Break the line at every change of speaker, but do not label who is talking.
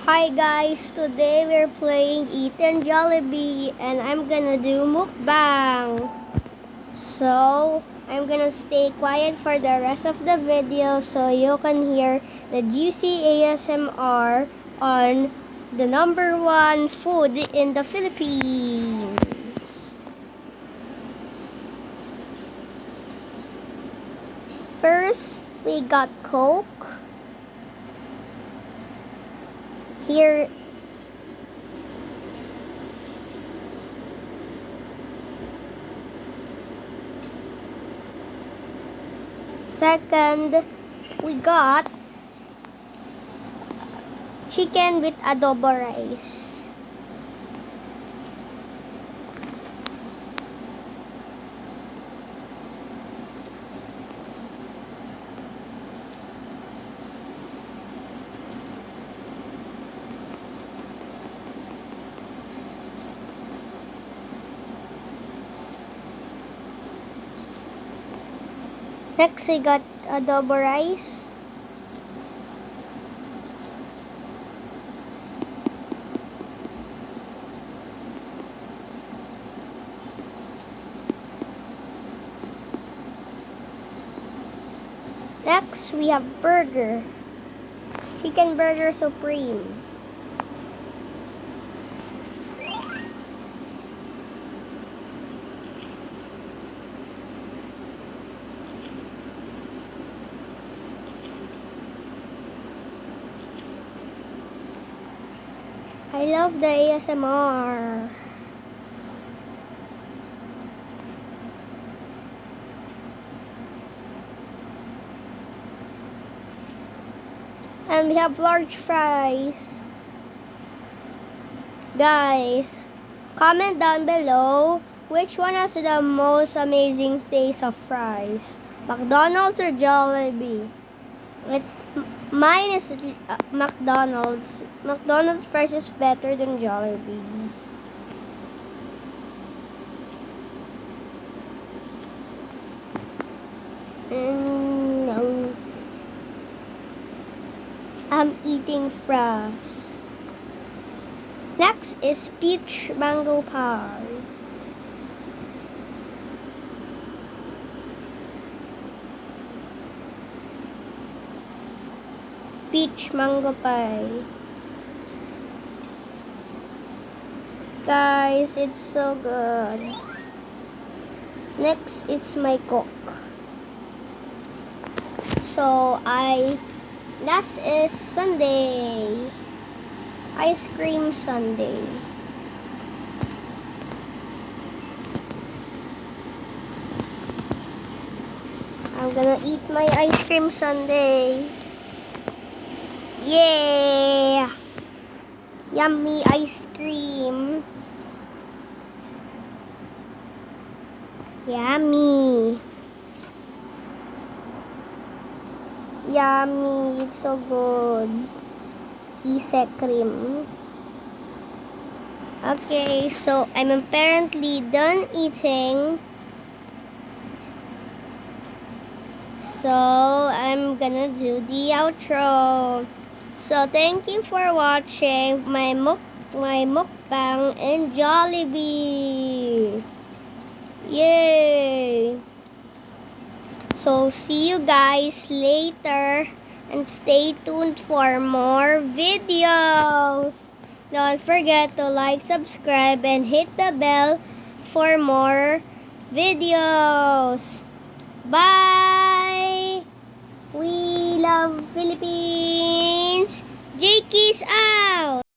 Hi guys, today we're playing Eaten Jollibee and I'm gonna do mukbang. So, I'm gonna stay quiet for the rest of the video so you can hear the juicy ASMR on the #1 food in the Philippines. First, we got Coke. Here, second, we got chicken with adobo rice. Next, we got adobo rice. Next, we have burger. Chicken burger supreme. I love the ASMR. And we have large fries. Guys, comment down below which one has the most amazing taste of fries. McDonald's or Jollibee? Mine is McDonald's. McDonald's fries is better than Jollibee's. I'm eating fries. Next is peach mango pie. Peach mango pie. Guys, it's so good. Next, it's my Coke. So, last is Sunday. Ice cream sundae. I'm gonna eat my ice cream sundae. Yeah! Yummy ice cream. Yummy. Yummy. It's so good. Ice cream. Okay, so I'm apparently done eating. So I'm gonna do the outro. So thank you for watching my mukbang in Jollibee. Yay! So see you guys later and stay tuned for more videos. Don't forget to like, subscribe, and hit the bell for more videos. Bye! We love Philippines! Jakey's out!